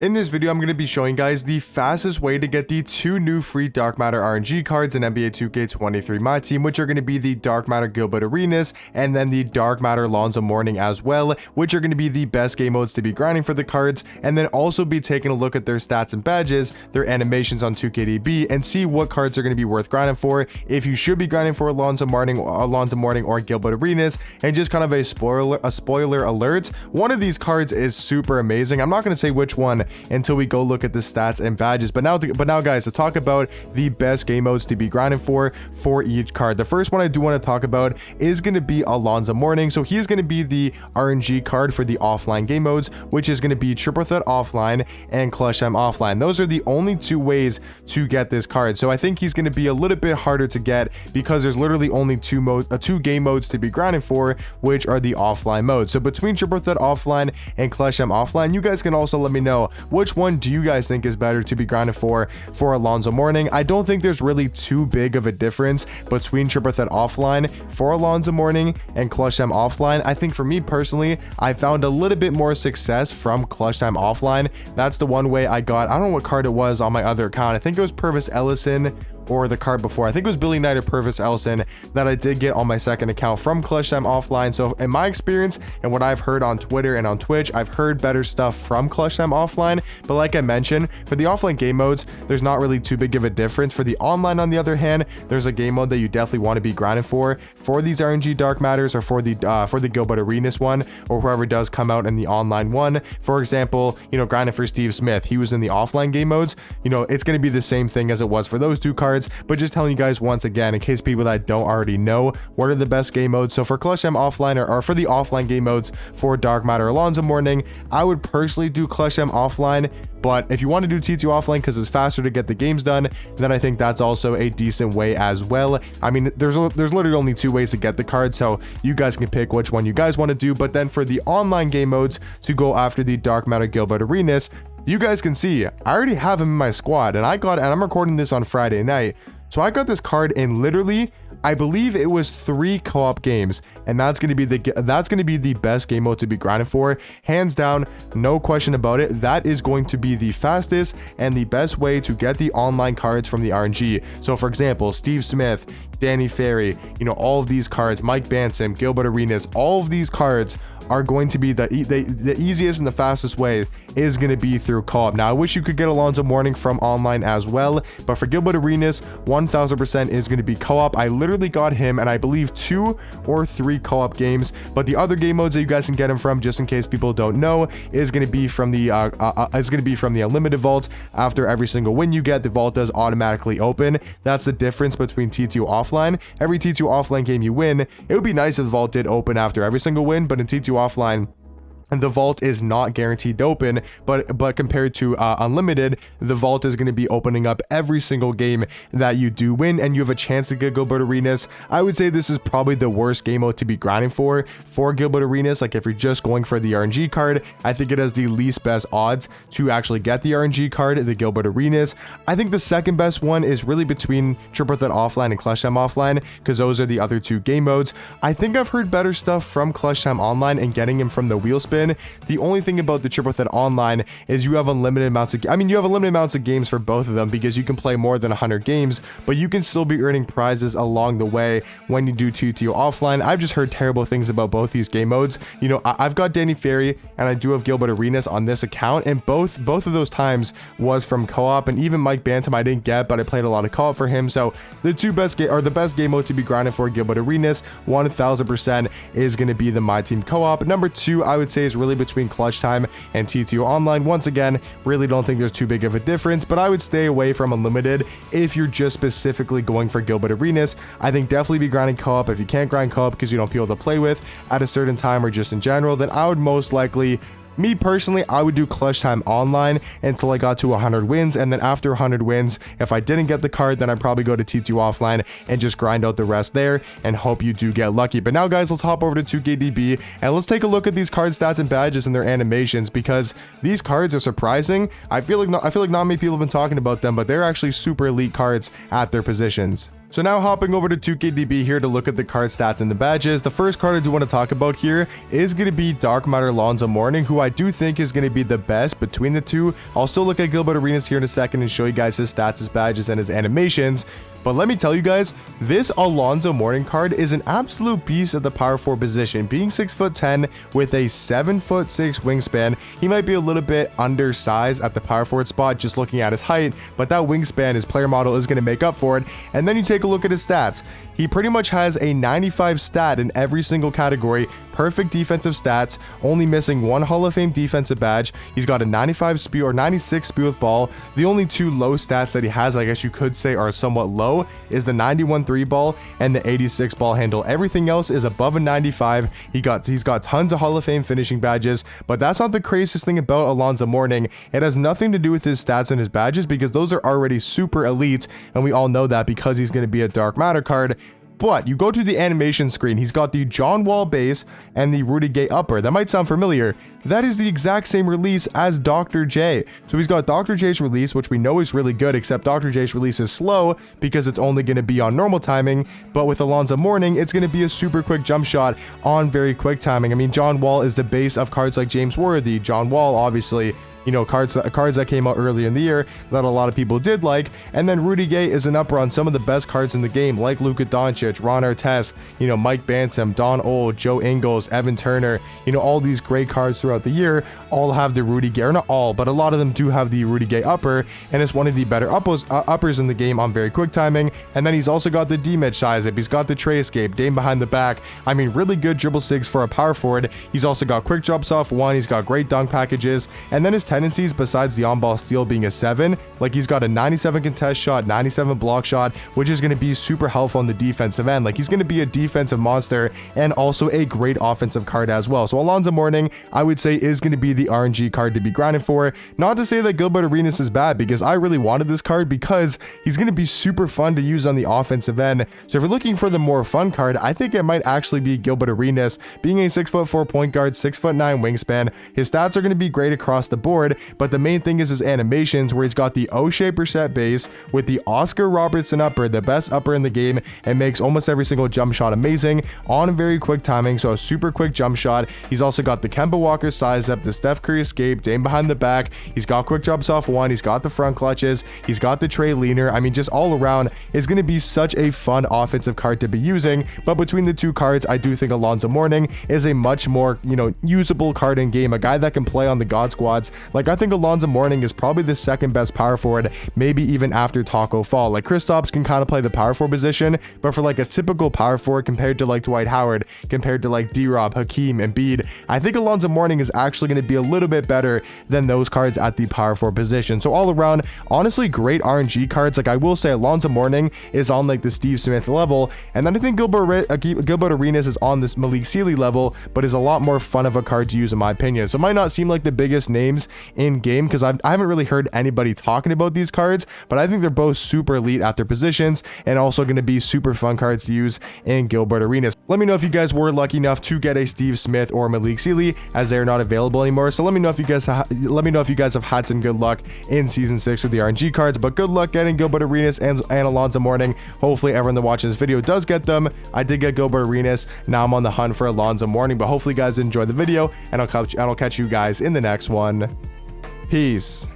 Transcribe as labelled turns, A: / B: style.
A: In this video, I'm going to be showing guys the fastest way to get the two new free Dark Matter RNG cards in NBA 2K23 Myteam, which are going to be the Dark Matter Gilbert Arenas and then the Dark Matter Alonzo Morning as well, which are going to be the best game modes to be grinding for the cards, and then also be taking a look at their stats and badges, their animations on 2KDB, and see what cards are going to be worth grinding for, if you should be grinding for Alonzo Morning or Gilbert Arenas. And just kind of a spoiler alert, one of these cards is super amazing. I'm not going to say which one until we go look at the stats and badges, but now guys, to talk about the best game modes to be grinding for each card. The first one I do want to talk about is going to be Alonzo Morning. So he's going to be the RNG card for the offline game modes, which is going to be Triple Threat offline and Clutch Time offline. Those are the only two ways to get this card, so I think he's going to be a little bit harder to get because there's literally only two game modes to be grinding for, which are the offline modes. So between Triple Threat offline and Clutch Time offline, you guys can also let me know which one do you guys think is better to be grinding for Alonzo Morning. I don't think there's really too big of a difference between Triple Threat offline for Alonzo Morning and Clutch Time offline. I think for me personally, I found a little bit more success from Clutch Time offline. That's the one way I got. I don't know what card it was on my other account. I think it was Purvis Ellison, or the card before, I think it was Billy Knight or Purvis Ellison, that I did get on my second account from Clutch Time offline. So in my experience and what I've heard on Twitter and on Twitch, I've heard better stuff from Clutch Time offline. But like I mentioned, for the offline game modes, there's not really too big of a difference. For the online, on the other hand, there's a game mode that you definitely want to be grinding for these RNG Dark Matters, or for the Gilbert Arenas one, or whoever does come out in the online one. For example, grinding for Steve Smith, he was in the offline game modes. It's going to be the same thing as it was for those two cards. But just telling you guys once again, in case people that don't already know, what are the best game modes. So for Clutch Time offline, or for the offline game modes for Dark Matter Alonzo Morning, I would personally do Clutch Time offline. But if you want to do T2 offline because it's faster to get the games done, then I think that's also a decent way as well. I mean, there's literally only two ways to get the card, so you guys can pick which one you guys want to do. But then for the online game modes to go after the Dark Matter Gilbert Arenas, you guys can see I already have him in my squad, and I'm recording this on Friday night. So I got this card in literally, I believe it was 3 co-op games, and that's going to be the best game mode to be grinding for, hands down, no question about it. That is going to be the fastest and the best way to get the online cards from the RNG. So for example, Steve Smith, Danny Ferry, all of these cards, Mike Bansom, Gilbert Arenas, all of these cards are going to be the easiest and the fastest way is going to be through co-op. Now I wish you could get Alonzo Morning from online as well, but for Gilbert Arenas, 1000% is going to be co-op. I literally got him, and I believe 2 or 3 co-op games. But the other game modes that you guys can get him from, just in case people don't know, is going to be from the unlimited vault. After every single win you get, the vault does automatically open. That's the difference between T2 offline. Every T2 offline game you win, it would be nice if the vault did open after every single win, but in T2 offline, and the vault is not guaranteed to open, but compared to unlimited, the vault is going to be opening up every single game that you do win, and you have a chance to get Gilbert Arenas. I would say this is probably the worst game mode to be grinding for Gilbert Arenas. Like if you're just going for the RNG card, I think it has the least best odds to actually get the RNG card, the Gilbert Arenas. I think the second best one is really between Triple Threat offline and Clutch Time offline, because those are the other two game modes. I think I've heard better stuff from Clutch Time online and getting him from the wheel spin. The only thing about the Triple Threat online is you have unlimited amounts of games for both of them, because you can play more than 100 games, but you can still be earning prizes along the way when you do T2 offline. I've just heard terrible things about both these game modes. I've got Danny Ferry and I do have Gilbert Arenas on this account, and both of those times was from co-op, and even Mike Bantam I didn't get, but I played a lot of co-op for him. So the best game mode to be grinding for Gilbert Arenas, 1000% is going to be the Myteam co-op. Number 2, I would say, is really between Clutch Time and T2 online. Once again, really don't think there's too big of a difference, but I would stay away from unlimited if you're just specifically going for Gilbert Arenas. I think definitely be grinding co-op. If you can't grind co-op because you don't feel to play with at a certain time or just in general, then I would most likely, me personally, I would do Clutch Time online until I got to 100 wins, and then after 100 wins, if I didn't get the card, then I'd probably go to T2 offline and just grind out the rest there and hope you do get lucky. But now guys, let's hop over to 2KDB and let's take a look at these card stats and badges and their animations, because these cards are surprising. I feel like not many people have been talking about them, but they're actually super elite cards at their positions. So now hopping over to 2KDB here to look at the card stats and the badges. The first card I do want to talk about here is going to be Dark Matter Alonzo Mourning, who I do think is going to be the best between the two. I'll still look at Gilbert Arenas here in a second and show you guys his stats, his badges, and his animations. But let me tell you guys, this Alonzo Mourning card is an absolute beast at the power forward position. Being 6'10" with a 7'6" wingspan, he might be a little bit undersized at the power forward spot just looking at his height, but that wingspan, his player model, is going to make up for it. And then you take a look at his stats. He pretty much has a 95 stat in every single category, perfect defensive stats, only missing one Hall of Fame defensive badge. He's got a 95 speed or 96 speed with ball. The only two low stats that he has, I guess you could say, are somewhat low, is the 91 3 ball and the 86 ball handle. Everything else is above a 95. He's got tons of Hall of Fame finishing badges, but that's not the craziest thing about Alonzo Mourning. It has nothing to do with his stats and his badges because those are already super elite, and we all know that because he's going to be a Dark Matter card. But you go to the animation screen, he's got the John Wall base and the Rudy Gay upper. That might sound familiar. That is the exact same release as Dr. J. So he's got Dr. J's release, which we know is really good, except Dr. J's release is slow because it's only going to be on normal timing. But with Alonzo Mourning, it's going to be a super quick jump shot on very quick timing. I mean, John Wall is the base of cards like James Worthy. John Wall, obviously, you know, cards that came out earlier in the year that a lot of people did like. And then Rudy Gay is an upper on some of the best cards in the game, like Luka Doncic, Ron Artest, you know, Mike Bantam, Don Old, Joe Ingles, Evan Turner. You know, all these great cards throughout the year all have the Rudy Gay, or not all, but a lot of them do have the Rudy Gay upper, and it's one of the better uppers in the game on very quick timing. And then he's also got the D-Mitch size up. He's got the tray escape, Dame behind the back. I mean, really good dribble sigs for a power forward. He's also got quick drops off one. He's got great dunk packages, and then his tendencies, besides the on-ball steal being a 7, like he's got a 97 contest shot, 97 block shot, which is going to be super helpful on the defensive end. Like, he's going to be a defensive monster and also a great offensive card as well. So Alonzo Mourning, I would say, is going to be the RNG card to be grinding for. Not to say that Gilbert Arenas is bad, because I really wanted this card because he's going to be super fun to use on the offensive end. So if you're looking for the more fun card, I think it might actually be Gilbert Arenas. Being a 6'4" point guard, 6'9" wingspan, his stats are going to be great across the board, but the main thing is his animations, where he's got the O-shape reset base with the Oscar Robertson upper, the best upper in the game, and makes almost every single jump shot amazing on very quick timing, so a super quick jump shot. He's also got the Kemba Walker size up, the Steph Curry escape, Dame behind the back. He's got quick drops off one. He's got the front clutches. He's got the Trey leaner. I mean, just all around is going to be such a fun offensive card to be using. But between the two cards, I do think Alonzo Mourning is a much more, you know, usable card in game, a guy that can play on the God Squads. Like, I think Alonzo Mourning is probably the second best power forward, maybe even after Taco Fall. Like, Kristaps can kind of play the power forward position, but for like a typical power forward compared to like Dwight Howard, compared to like D-Rob, Hakeem, Embiid, I think Alonzo Mourning is actually going to be a little bit better than those cards at the power forward position. So all around, honestly, great RNG cards. Like, I will say Alonzo Mourning is on like the Steve Smith level, and then I think Gilbert Arenas is on this Malik Sealy level, but is a lot more fun of a card to use in my opinion. So it might not seem like the biggest names in game because I haven't really heard anybody talking about these cards, but I think they're both super elite at their positions and also going to be super fun cards to use in Gilbert Arenas. Let me know if you guys were lucky enough to get a Steve Smith or Malik Sealy, as they're not available anymore. So let me know if you guys have had some good luck in season 6 with the RNG cards. But good luck getting Gilbert Arenas and Alonzo Mourning. Hopefully everyone that watches this video does get them. I did get Gilbert Arenas. Now I'm on the hunt for Alonzo Mourning. But hopefully you guys enjoy the video, and I'll catch you guys in the next one. Peace.